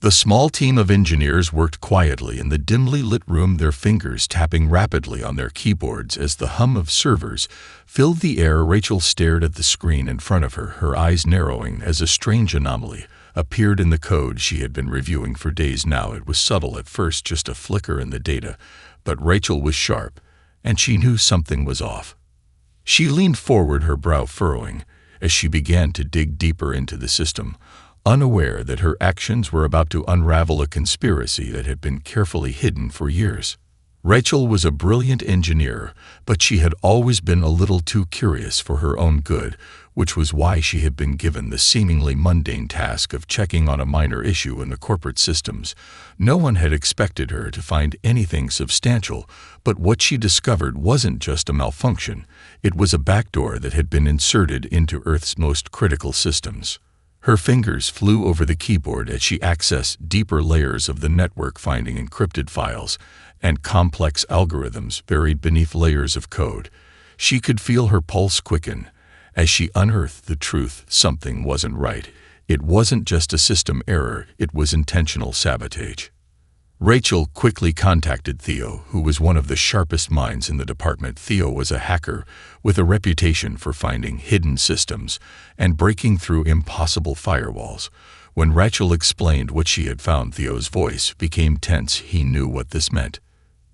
The small team of engineers worked quietly in the dimly lit room, their fingers tapping rapidly on their keyboards as the hum of servers filled the air. Rachel stared at the screen in front of her, her eyes narrowing as a strange anomaly appeared in the code she had been reviewing for days now. It was subtle at first, just a flicker in the data, but Rachel was sharp, and she knew something was off. She leaned forward, her brow furrowing, as she began to dig deeper into the system, unaware that her actions were about to unravel a conspiracy that had been carefully hidden for years. Rachel was a brilliant engineer, but she had always been a little too curious for her own good, which was why she had been given the seemingly mundane task of checking on a minor issue in the corporate systems. No one had expected her to find anything substantial, but what she discovered wasn't just a malfunction. It was a backdoor that had been inserted into Earth's most critical systems. Her fingers flew over the keyboard as she accessed deeper layers of the network, finding encrypted files and complex algorithms buried beneath layers of code. She could feel her pulse quicken as she unearthed the truth. Something wasn't right. It wasn't just a system error, it was intentional sabotage. Rachel quickly contacted Theo, who was one of the sharpest minds in the department. Theo was a hacker with a reputation for finding hidden systems and breaking through impossible firewalls. When Rachel explained what she had found, Theo's voice became tense. He knew what this meant.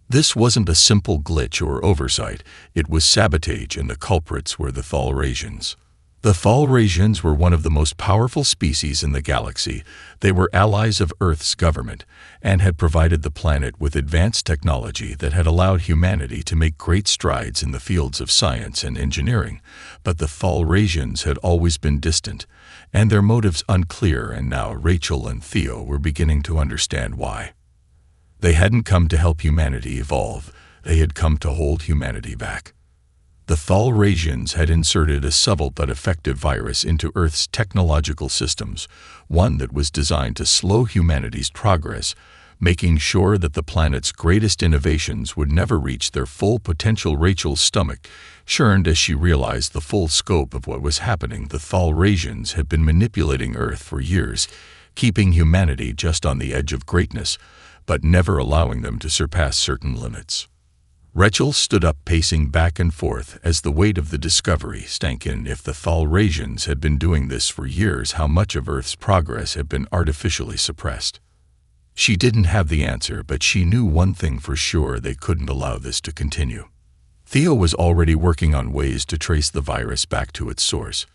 This wasn't a simple glitch or oversight, it was sabotage, and the culprits were the Thalrasians. The Thalrasians were one of the most powerful species in the galaxy. They were allies of Earth's government and had provided the planet with advanced technology that had allowed humanity to make great strides in the fields of science and engineering. But the Thalrasians had always been distant, and their motives unclear, and now Rachel and Theo were beginning to understand why. They hadn't come to help humanity evolve, they had come to hold humanity back. The Thalrasians had inserted a subtle but effective virus into Earth's technological systems, one that was designed to slow humanity's progress, making sure that the planet's greatest innovations would never reach their full potential. Rachel's stomach churned as she realized the full scope of what was happening. The Thalrasians had been manipulating Earth for years, keeping humanity just on the edge of greatness, but never allowing them to surpass certain limits. Rachel stood up, pacing back and forth as the weight of the discovery sank in. If the Thalrasians had been doing this for years, how much of Earth's progress had been artificially suppressed? She didn't have the answer, but she knew one thing for sure: they couldn't allow this to continue. Theo was already working on ways to trace the virus back to its source.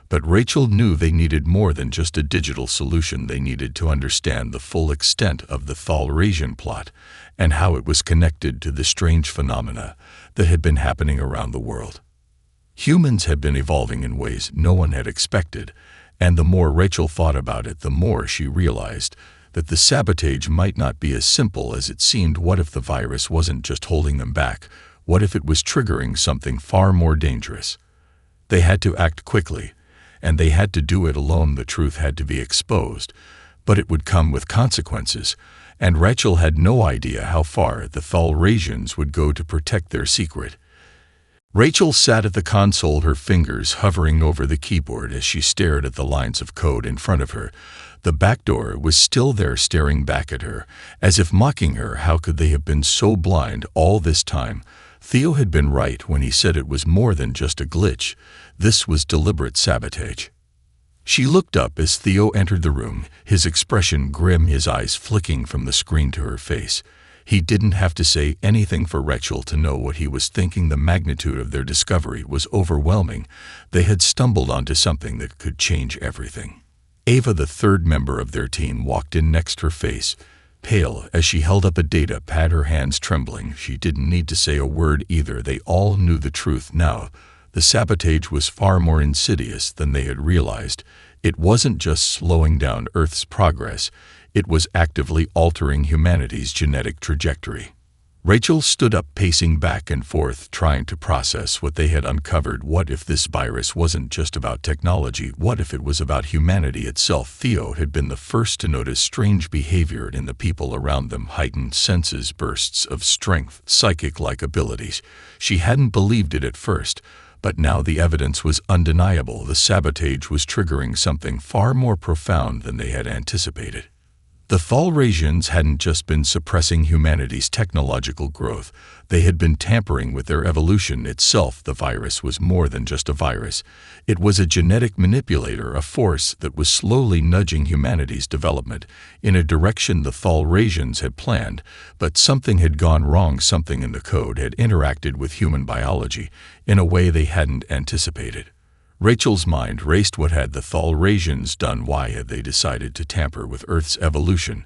But Rachel knew they needed more than just a digital solution. They needed to understand the full extent of the Thalrasian plot and how it was connected to the strange phenomena that had been happening around the world. Humans had been evolving in ways no one had expected, and the more Rachel thought about it, the more she realized that the sabotage might not be as simple as it seemed. What if the virus wasn't just holding them back? What if it was triggering something far more dangerous? They had to act quickly, and they had to do it alone. The truth had to be exposed, but it would come with consequences, and Rachel had no idea how far the Thalrasians would go to protect their secret. Rachel sat at the console, her fingers hovering over the keyboard as she stared at the lines of code in front of her. The backdoor was still there, staring back at her, as if mocking her. How could they have been so blind all this time? Theo had been right when he said it was more than just a glitch. This was deliberate sabotage. She looked up as Theo entered the room, his expression grim, his eyes flicking from the screen to her face. He didn't have to say anything for Rachel to know what he was thinking. The magnitude of their discovery was overwhelming. They had stumbled onto something that could change everything. Ava, the third member of their team, walked in next, her face pale as she held up a data pad, her hands trembling. She didn't need to say a word either. They all knew the truth now. The sabotage was far more insidious than they had realized. It wasn't just slowing down Earth's progress, it was actively altering humanity's genetic trajectory. Rachel stood up, pacing back and forth, trying to process what they had uncovered. What if this virus wasn't just about technology? What if it was about humanity itself? Theo had been the first to notice strange behavior in the people around them: heightened senses, bursts of strength, psychic-like abilities. She hadn't believed it at first, but now the evidence was undeniable. The sabotage was triggering something far more profound than they had anticipated. The Thalrasians hadn't just been suppressing humanity's technological growth, they had been tampering with their evolution itself. The virus was more than just a virus. It was a genetic manipulator, a force that was slowly nudging humanity's development in a direction the Thalrasians had planned, but something had gone wrong. Something in the code had interacted with human biology in a way they hadn't anticipated. Rachel's mind raced. What had the Thalrasians done? Why had they decided to tamper with Earth's evolution?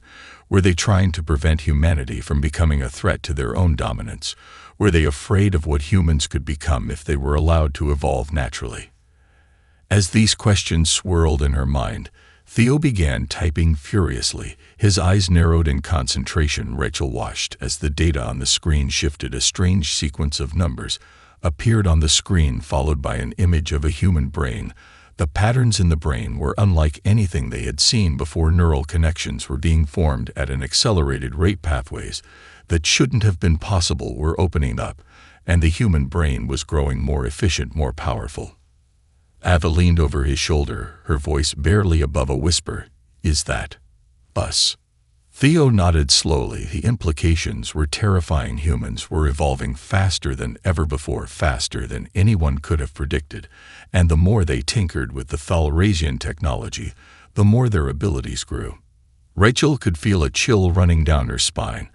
Were they trying to prevent humanity from becoming a threat to their own dominance? Were they afraid of what humans could become if they were allowed to evolve naturally? As these questions swirled in her mind, Theo began typing furiously. His eyes narrowed in concentration. Rachel watched as the data on the screen shifted. A strange sequence of numbers appeared on the screen, followed by an image of a human brain. The patterns in the brain were unlike anything they had seen before. Neural connections were being formed at an accelerated rate. Pathways that shouldn't have been possible were opening up, and the human brain was growing more efficient, more powerful. Ava leaned over his shoulder, her voice barely above a whisper. "Is that us?" Theo nodded slowly. The implications were terrifying. Humans were evolving faster than ever before, faster than anyone could have predicted, and the more they tinkered with the Thalrasian technology, the more their abilities grew. Rachel could feel a chill running down her spine.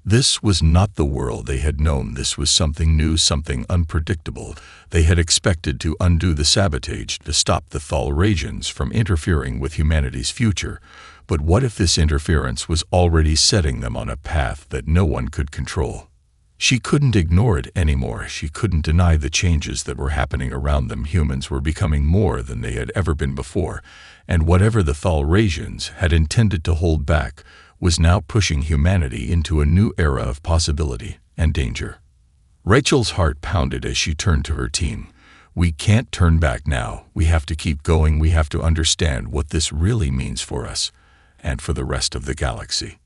This was not the world they had known. This was something new, something unpredictable. They had expected to undo the sabotage, to stop the Thalrasians from interfering with humanity's future. But what if this interference was already setting them on a path that no one could control? She couldn't ignore it anymore. She couldn't deny the changes that were happening around them. Humans were becoming more than they had ever been before, and whatever the Thalrasians had intended to hold back was now pushing humanity into a new era of possibility and danger. Rachel's heart pounded as she turned to her team. "We can't turn back now. We have to keep going. We have to understand what this really means for us and for the rest of the galaxy."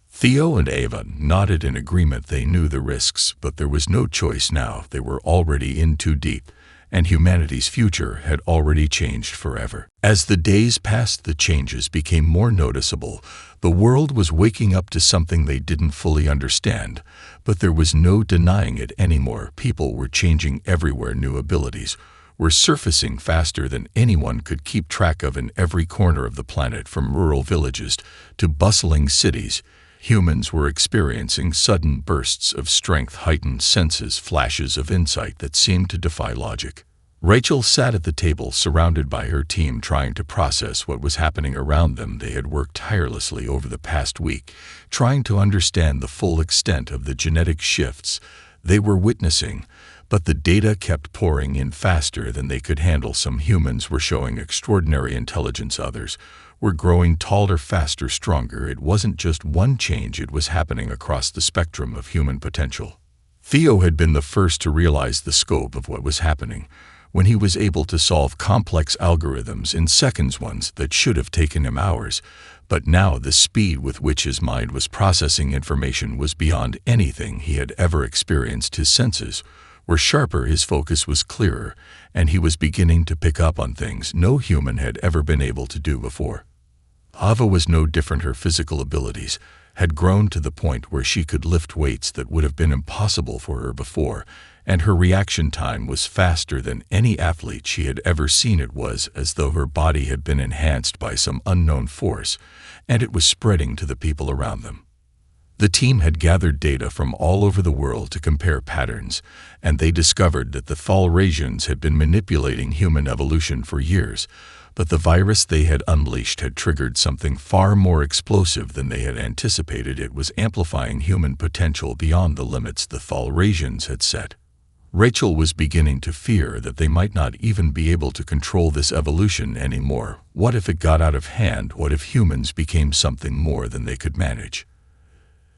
Theo and Ava nodded in agreement. They knew the risks, but there was no choice now. They were already in too deep, and humanity's future had already changed forever. As the days passed, the changes became more noticeable. The world was waking up to something they didn't fully understand, but there was no denying it anymore. People were changing everywhere. New abilities were surfacing faster than anyone could keep track of in every corner of the planet, from rural villages to bustling cities. Humans were experiencing sudden bursts of strength, heightened senses, flashes of insight that seemed to defy logic. Rachel sat at the table, surrounded by her team, trying to process what was happening around them. They had worked tirelessly over the past week, trying to understand the full extent of the genetic shifts they were witnessing, but the data kept pouring in faster than they could handle. Some humans were showing extraordinary intelligence, others were growing taller, faster, stronger. It wasn't just one change, it was happening across the spectrum of human potential. Theo had been the first to realize the scope of what was happening when he was able to solve complex algorithms in seconds, ones that should have taken him hours. But now the speed with which his mind was processing information was beyond anything he had ever experienced. His senses were sharper, his focus was clearer, and he was beginning to pick up on things no human had ever been able to do before. Ava was no different. Her physical abilities had grown to the point where she could lift weights that would have been impossible for her before, and her reaction time was faster than any athlete she had ever seen. It was as though her body had been enhanced by some unknown force, and it was spreading to the people around them. The team had gathered data from all over the world to compare patterns, and they discovered that the Thalrasians had been manipulating human evolution for years, but the virus they had unleashed had triggered something far more explosive than they had anticipated. It was amplifying human potential beyond the limits the Thalrasians had set. Rachel was beginning to fear that they might not even be able to control this evolution anymore. What if it got out of hand? What if humans became something more than they could manage?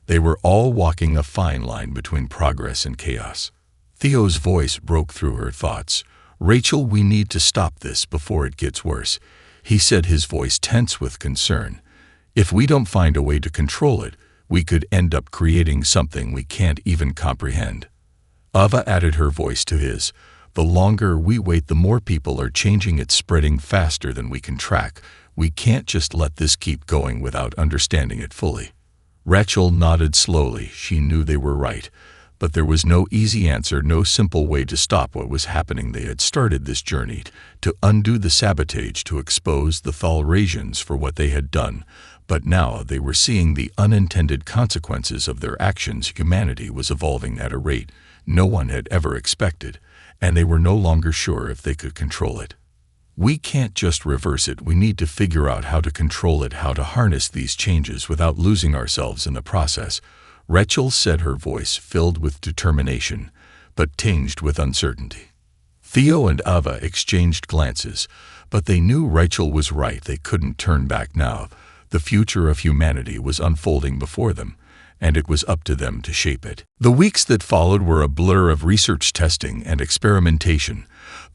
They were all walking a fine line between progress and chaos. Theo's voice broke through her thoughts. "Rachel, we need to stop this before it gets worse," he said, his voice tense with concern. "If we don't find a way to control it, we could end up creating something we can't even comprehend." Ava added her voice to his. "The longer we wait, the more people are changing. It's spreading faster than we can track. We can't just let this keep going without understanding it fully." Rachel nodded slowly. She knew they were right. But there was no easy answer, no simple way to stop what was happening. They had started this journey to undo the sabotage, to expose the Thalrasians for what they had done. But now they were seeing the unintended consequences of their actions. Humanity was evolving at a rate no one had ever expected, and they were no longer sure if they could control it. "We can't just reverse it. We need to figure out how to control it, how to harness these changes without losing ourselves in the process," Rachel said, her voice filled with determination, but tinged with uncertainty. Theo and Ava exchanged glances, but they knew Rachel was right. They couldn't turn back now. The future of humanity was unfolding before them, and it was up to them to shape it. The weeks that followed were a blur of research, testing, and experimentation.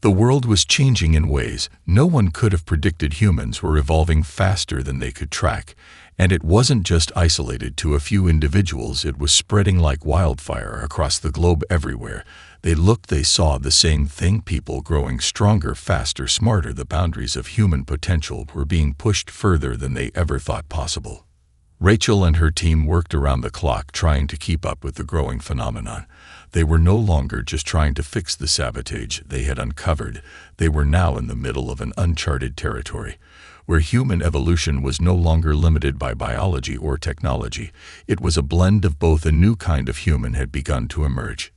The world was changing in ways no one could have predicted. Humans were evolving faster than they could track, and it wasn't just isolated to a few individuals. It was spreading like wildfire across the globe. Everywhere they looked, they saw the same thing: people growing stronger, faster, smarter. The boundaries of human potential were being pushed further than they ever thought possible. Rachel and her team worked around the clock trying to keep up with the growing phenomenon. They were no longer just trying to fix the sabotage they had uncovered. They were now in the middle of an uncharted territory, where human evolution was no longer limited by biology or technology. It was a blend of both. A new kind of human had begun to emerge.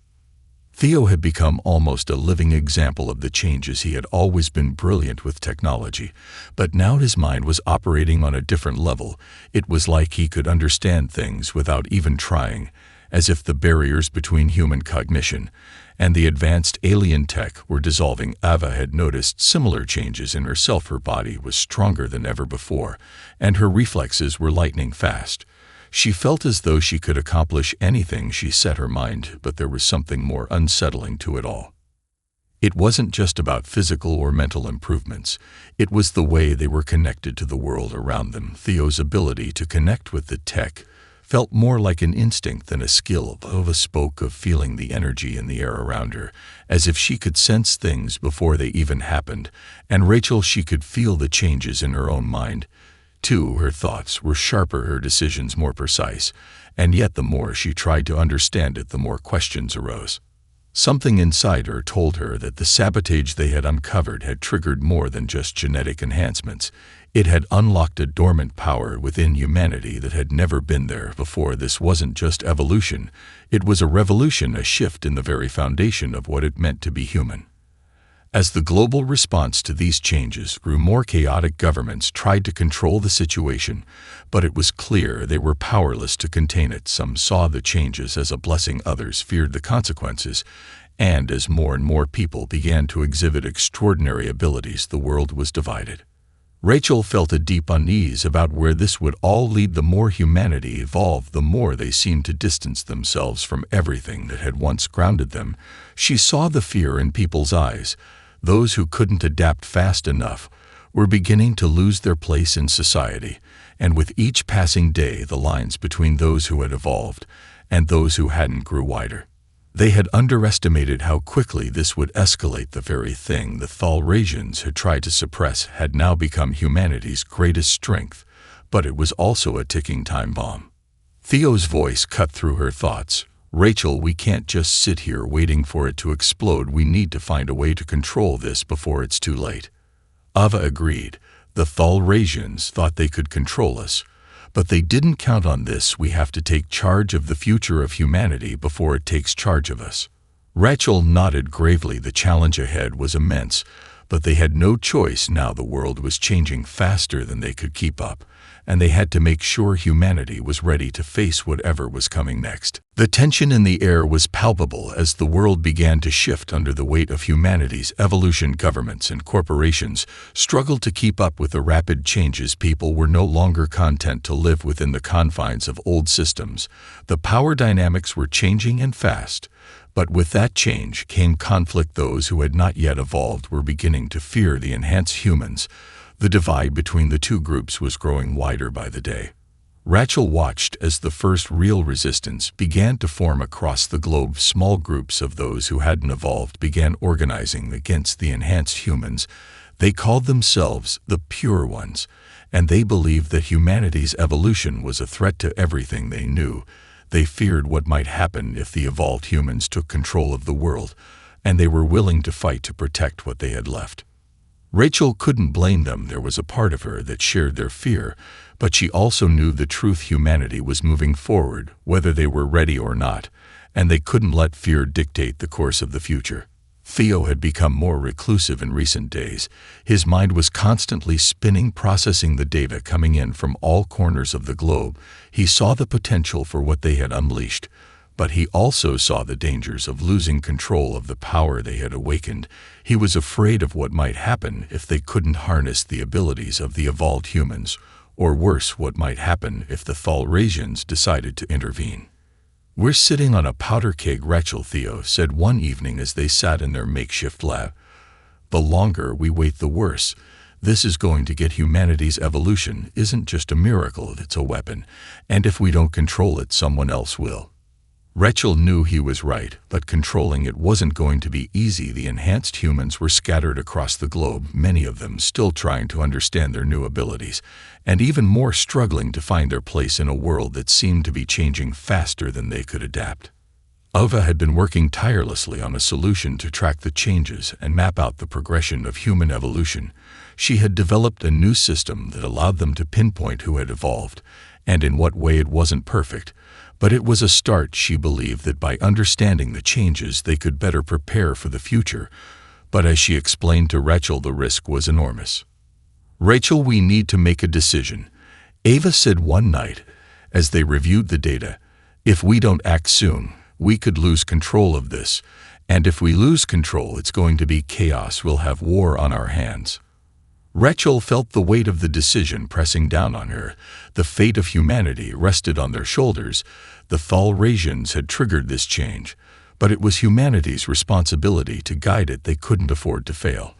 Theo had become almost a living example of the changes. He had always been brilliant with technology, but now his mind was operating on a different level. It was like he could understand things without even trying, as if the barriers between human cognition and the advanced alien tech were dissolving. Ava had noticed similar changes in herself. Her body was stronger than ever before, and her reflexes were lightning fast. She felt as though she could accomplish anything she set her mind, but there was something more unsettling to it all. It wasn't just about physical or mental improvements. It was the way they were connected to the world around them. Theo's ability to connect with the tech felt more like an instinct than a skill. Ava spoke of feeling the energy in the air around her, as if she could sense things before they even happened. And Rachel, she could feel the changes in her own mind. Too, her thoughts were sharper, her decisions more precise, and yet the more she tried to understand it, the more questions arose. Something inside her told her that the sabotage they had uncovered had triggered more than just genetic enhancements. It had unlocked a dormant power within humanity that had never been there before. This wasn't just evolution, it was a revolution, a shift in the very foundation of what it meant to be human. As the global response to these changes grew more chaotic, governments tried to control the situation, but it was clear they were powerless to contain it. Some saw the changes as a blessing, others feared the consequences, and as more and more people began to exhibit extraordinary abilities, the world was divided. Rachel felt a deep unease about where this would all lead. The more humanity evolved, the more they seemed to distance themselves from everything that had once grounded them. She saw the fear in people's eyes. Those who couldn't adapt fast enough were beginning to lose their place in society, and with each passing day the lines between those who had evolved and those who hadn't grew wider. They had underestimated how quickly this would escalate. The very thing the Thalrasians had tried to suppress had now become humanity's greatest strength, but it was also a ticking time bomb. Theo's voice cut through her thoughts. "Rachel, we can't just sit here waiting for it to explode. We need to find a way to control this before it's too late." Ava agreed. The Thalrasians thought they could control us, but they didn't count on this. "We have to take charge of the future of humanity before it takes charge of us." Rachel nodded gravely. The challenge ahead was immense, but they had no choice now. The world was changing faster than they could keep up, and they had to make sure humanity was ready to face whatever was coming next. The tension in the air was palpable as the world began to shift under the weight of humanity's evolution. Governments and corporations struggled to keep up with the rapid changes. People were no longer content to live within the confines of old systems. The power dynamics were changing and fast. But with that change came conflict. Those who had not yet evolved were beginning to fear the enhanced humans. The divide between the two groups was growing wider by the day. Rachel watched as the first real resistance began to form across the globe. Small groups of those who hadn't evolved began organizing against the enhanced humans. They called themselves the Pure Ones, and they believed that humanity's evolution was a threat to everything they knew. They feared what might happen if the evolved humans took control of the world, and they were willing to fight to protect what they had left. Rachel couldn't blame them. There was a part of her that shared their fear, but she also knew the truth: humanity was moving forward, whether they were ready or not, and they couldn't let fear dictate the course of the future. Theo had become more reclusive in recent days. His mind was constantly spinning, processing the data coming in from all corners of the globe. He saw the potential for what they had unleashed, but he also saw the dangers of losing control of the power they had awakened. He was afraid of what might happen if they couldn't harness the abilities of the evolved humans, or worse, what might happen if the Thalrasians decided to intervene. "We're sitting on a powder keg," Rachel Theo said one evening as they sat in their makeshift lab. "The longer we wait, the worse. This is going to get humanity's evolution isn't just a miracle, it's a weapon, and if we don't control it, someone else will." Rachel knew he was right, but controlling it wasn't going to be easy. The enhanced humans were scattered across the globe, many of them still trying to understand their new abilities, and even more struggling to find their place in a world that seemed to be changing faster than they could adapt. Ava had been working tirelessly on a solution to track the changes and map out the progression of human evolution. She had developed a new system that allowed them to pinpoint who had evolved, and in what way. It wasn't perfect, but it was a start. She believed that by understanding the changes, they could better prepare for the future. But as she explained to Rachel, the risk was enormous. "Rachel, we need to make a decision," Ava said one night as they reviewed the data. "If we don't act soon, we could lose control of this. And if we lose control, it's going to be chaos. We'll have war on our hands." Rachel felt the weight of the decision pressing down on her. The fate of humanity rested on their shoulders. The Thalrasians had triggered this change, but it was humanity's responsibility to guide it. They couldn't afford to fail.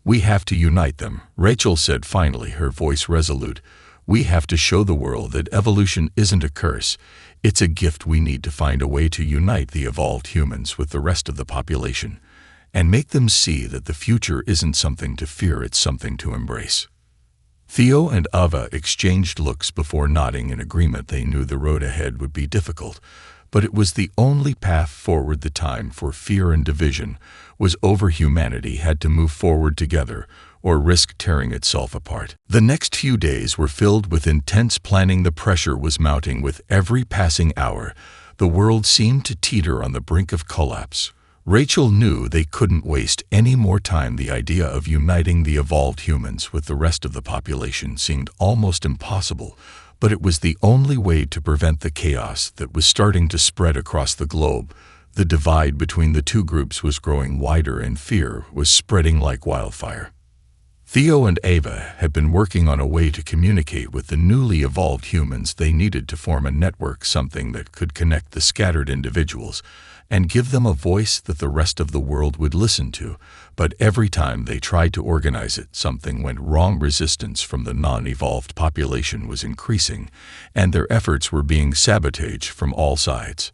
"We have to unite them," Rachel said finally, her voice resolute. "We have to show the world that evolution isn't a curse. It's a gift. We need to find a way to unite the evolved humans with the rest of the population, and make them see that the future isn't something to fear, it's something to embrace." Theo and Ava exchanged looks before nodding in agreement. They knew the road ahead would be difficult, but it was the only path forward. The time for fear and division was over. Humanity had to move forward together or risk tearing itself apart. The next few days were filled with intense planning. The pressure was mounting with every passing hour. The world seemed to teeter on the brink of collapse. Rachel knew they couldn't waste any more time. The idea of uniting the evolved humans with the rest of the population seemed almost impossible, but it was the only way to prevent the chaos that was starting to spread across the globe. The divide between the two groups was growing wider, and fear was spreading like wildfire. Theo and Ava had been working on a way to communicate with the newly evolved humans. They needed to form a network, something that could connect the scattered individuals and give them a voice that the rest of the world would listen to. But every time they tried to organize it, something went wrong. Resistance from the non-evolved population was increasing, and their efforts were being sabotaged from all sides.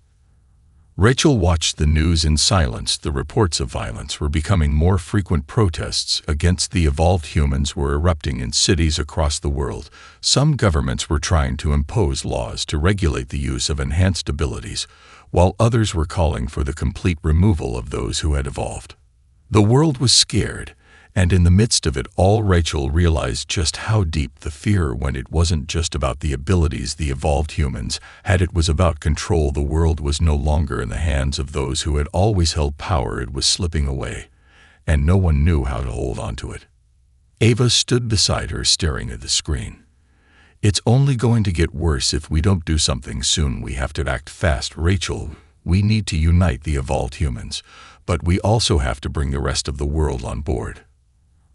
Rachel watched the news in silence. The reports of violence were becoming more frequent. Protests against the evolved humans were erupting in cities across the world. Some governments were trying to impose laws to regulate the use of enhanced abilities, while others were calling for the complete removal of those who had evolved. The world was scared, and in the midst of it all, Rachel realized just how deep the fear went. It wasn't just about the abilities the evolved humans had, it was about control. The world was no longer in the hands of those who had always held power. It was slipping away, and no one knew how to hold on to it. Ava stood beside her, staring at the screen. "It's only going to get worse if we don't do something soon. We have to act fast, Rachel. We need to unite the evolved humans, but we also have to bring the rest of the world on board."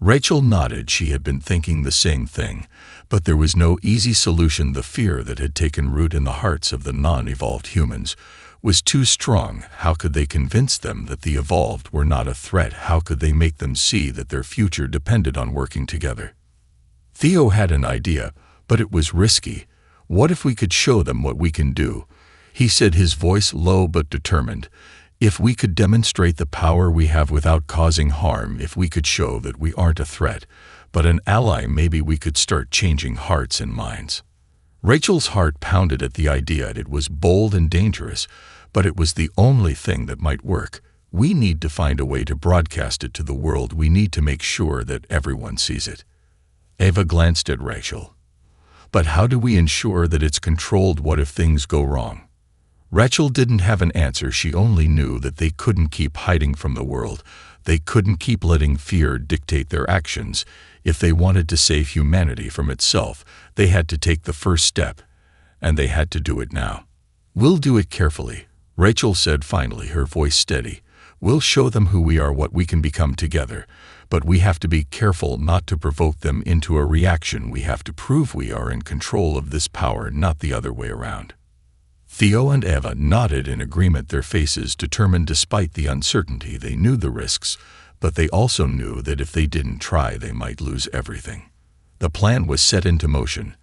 Rachel nodded. She had been thinking the same thing, but there was no easy solution. The fear that had taken root in the hearts of the non-evolved humans was too strong. How could they convince them that the evolved were not a threat? How could they make them see that their future depended on working together? Theo had an idea, but it was risky. "What if we could show them what we can do?" he said, his voice low but determined. If we could demonstrate the power we have without causing harm, if we could show that we aren't a threat, but an ally, maybe we could start changing hearts and minds." Rachel's heart pounded at the idea. It was bold and dangerous, but it was the only thing that might work. We need to find a way to broadcast it to the world. We need to make sure that everyone sees it. Ava glanced at Rachel. "But how do we ensure that it's controlled? What if things go wrong?" Rachel didn't have an answer. She only knew that they couldn't keep hiding from the world. They couldn't keep letting fear dictate their actions. If they wanted to save humanity from itself, they had to take the first step, and they had to do it now. "We'll do it carefully," Rachel said finally, her voice steady. "We'll show them who we are, what we can become together. But we have to be careful not to provoke them into a reaction. We have to prove we are in control of this power, not the other way around." Theo and Eva nodded in agreement, their faces determined despite the uncertainty. They knew the risks, but they also knew that if they didn't try, they might lose everything. The plan was set into motion,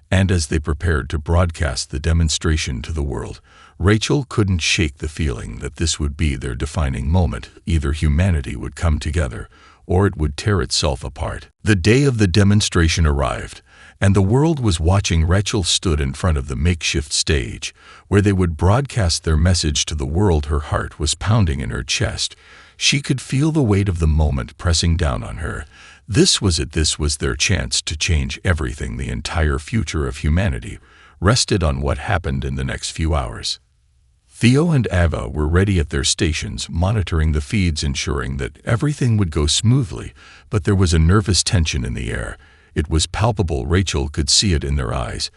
and as they prepared to broadcast the demonstration to the world, Rachel couldn't shake the feeling that this would be their defining moment. Either humanity would come together, or it would tear itself apart. The day of the demonstration arrived, and the world was watching. Rachel stood in front of the makeshift stage, where they would broadcast their message to the world. Her heart was pounding in her chest. She could feel the weight of the moment pressing down on her. This was it. This was their chance to change everything. The entire future of humanity rested on what happened in the next few hours. Theo and Ava were ready at their stations, monitoring the feeds, ensuring that everything would go smoothly, but there was a nervous tension in the air. It was palpable. Rachel could see it in their eyes.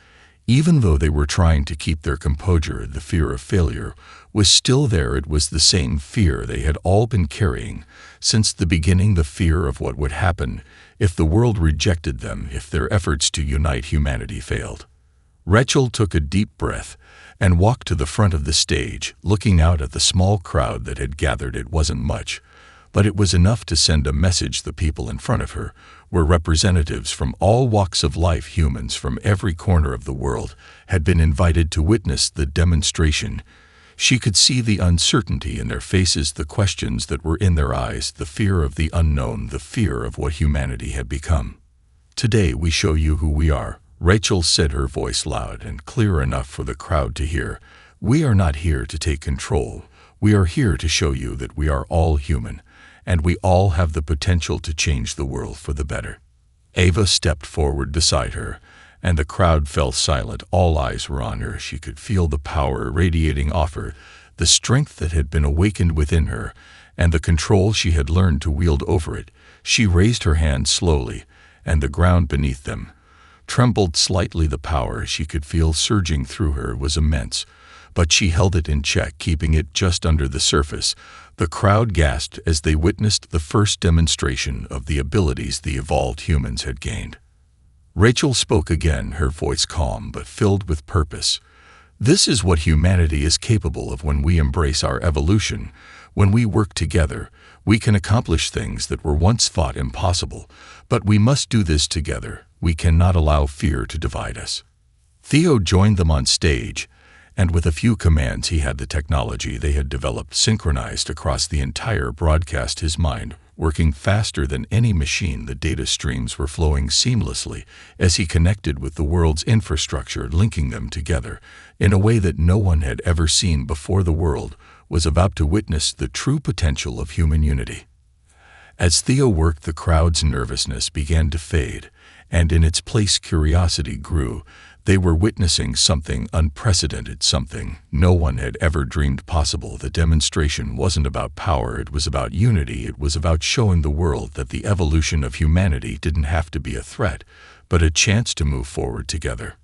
Even though they were trying to keep their composure, the fear of failure was still there. It was the same fear they had all been carrying since the beginning, the fear of what would happen if the world rejected them, if their efforts to unite humanity failed. Rachel took a deep breath and walked to the front of the stage, looking out at the small crowd that had gathered. It wasn't much, but it was enough to send a message. The people in front of her were representatives from all walks of life. Humans from every corner of the world had been invited to witness the demonstration. She could see the uncertainty in their faces, the questions that were in their eyes, the fear of the unknown, the fear of what humanity had become. "Today we show you who we are," Rachel said, her voice loud and clear enough for the crowd to hear. "We are not here to take control. We are here to show you that we are all human, and we all have the potential to change the world for the better." Ava stepped forward beside her, and the crowd fell silent. All eyes were on her. She could feel the power radiating off her, the strength that had been awakened within her, and the control she had learned to wield over it. She raised her hand slowly, and the ground beneath them trembled slightly. The power she could feel surging through her was immense, but she held it in check, keeping it just under the surface. The crowd gasped as they witnessed the first demonstration of the abilities the evolved humans had gained. Rachel spoke again, her voice calm but filled with purpose. "This is what humanity is capable of when we embrace our evolution. When we work together, we can accomplish things that were once thought impossible, but we must do this together. We cannot allow fear to divide us." Theo joined them on stage, and with a few commands he had the technology they had developed synchronized across the entire broadcast, his mind working faster than any machine. The data streams were flowing seamlessly as he connected with the world's infrastructure, linking them together in a way that no one had ever seen before. The world was about to witness the true potential of human unity. As Theo worked, the crowd's nervousness began to fade, and in its place curiosity grew. They were witnessing something unprecedented, something no one had ever dreamed possible. The demonstration wasn't about power, it was about unity. It was about showing the world that the evolution of humanity didn't have to be a threat, but a chance to move forward together.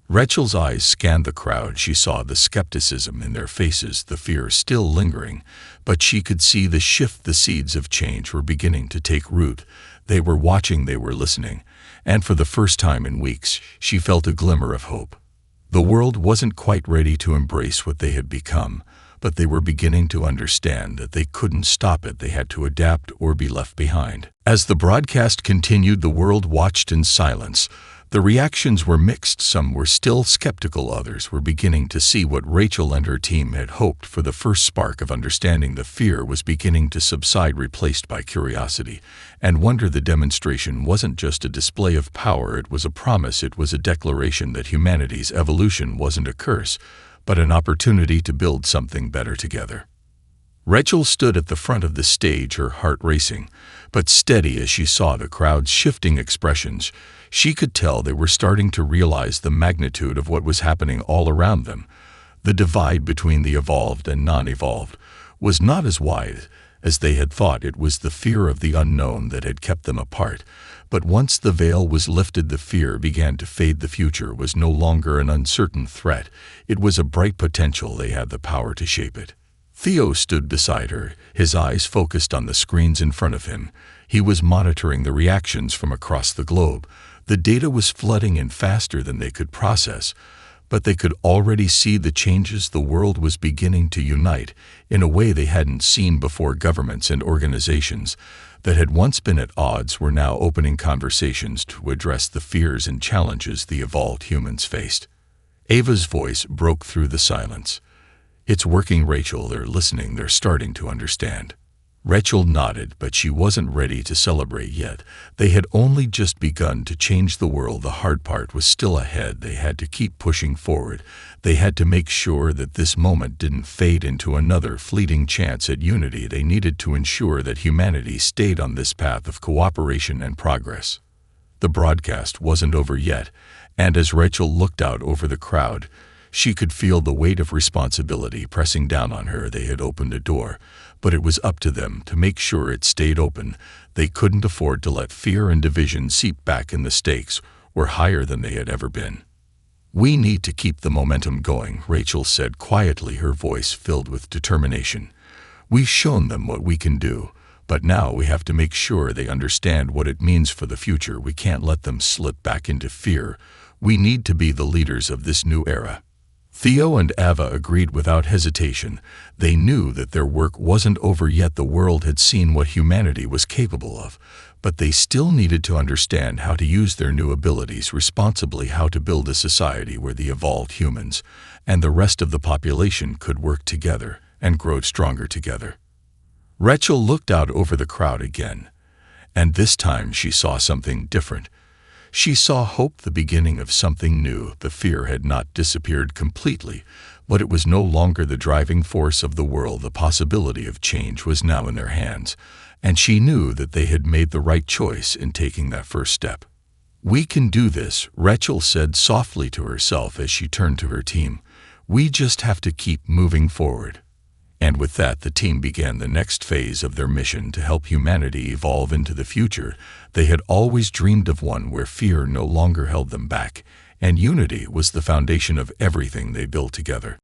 Rachel's eyes scanned the crowd. She saw the skepticism in their faces, the fear still lingering, but she could see the shift. The seeds of change were beginning to take root. They were watching, they were listening, and for the first time in weeks, she felt a glimmer of hope. The world wasn't quite ready to embrace what they had become, but they were beginning to understand that they couldn't stop it. They had to adapt or be left behind. As the broadcast continued, the world watched in silence. The reactions were mixed. Some were still skeptical, others were beginning to see what Rachel and her team had hoped for. The first spark of understanding the fear was beginning to subside, replaced by curiosity and wonder. The demonstration wasn't just a display of power, it was a promise, it was a declaration that humanity's evolution wasn't a curse, but an opportunity to build something better together. Rachel stood at the front of the stage, her heart racing, but steady as she saw the crowd's shifting expressions. She could tell they were starting to realize the magnitude of what was happening all around them. The divide between the evolved and non-evolved was not as wide as they had thought. It was the fear of the unknown that had kept them apart. But once the veil was lifted, the fear began to fade. The future was no longer an uncertain threat. It was a bright potential. They had the power to shape it. Theo stood beside her, his eyes focused on the screens in front of him. He was monitoring the reactions from across the globe. The data was flooding in faster than they could process, but they could already see the changes. The world was beginning to unite in a way they hadn't seen before. Governments and organizations that had once been at odds were now opening conversations to address the fears and challenges the evolved humans faced. Ava's voice broke through the silence. "It's working, Rachel. They're listening. They're starting to understand." Rachel nodded, but she wasn't ready to celebrate yet. They had only just begun to change the world. The hard part was still ahead. They had to keep pushing forward. They had to make sure that this moment didn't fade into another fleeting chance at unity. They needed to ensure that humanity stayed on this path of cooperation and progress. The broadcast wasn't over yet, and as Rachel looked out over the crowd, she could feel the weight of responsibility pressing down on her. They had opened a door, but it was up to them to make sure it stayed open. They couldn't afford to let fear and division seep back, and the stakes were higher than they had ever been. "We need to keep the momentum going," Rachel said quietly, her voice filled with determination. "We've shown them what we can do, but now we have to make sure they understand what it means for the future. We can't let them slip back into fear. We need to be the leaders of this new era." Theo and Ava agreed without hesitation. They knew that their work wasn't over yet. The world had seen what humanity was capable of, but they still needed to understand how to use their new abilities responsibly, how to build a society where the evolved humans and the rest of the population could work together and grow stronger together. Rachel looked out over the crowd again, and this time she saw something different. She saw hope, the beginning of something new. The fear had not disappeared completely, but it was no longer the driving force of the world. The possibility of change was now in their hands, and she knew that they had made the right choice in taking that first step. "We can do this," Rachel said softly to herself as she turned to her team. "We just have to keep moving forward." And with that, the team began the next phase of their mission to help humanity evolve into the future they had always dreamed of, one where fear no longer held them back, and unity was the foundation of everything they built together.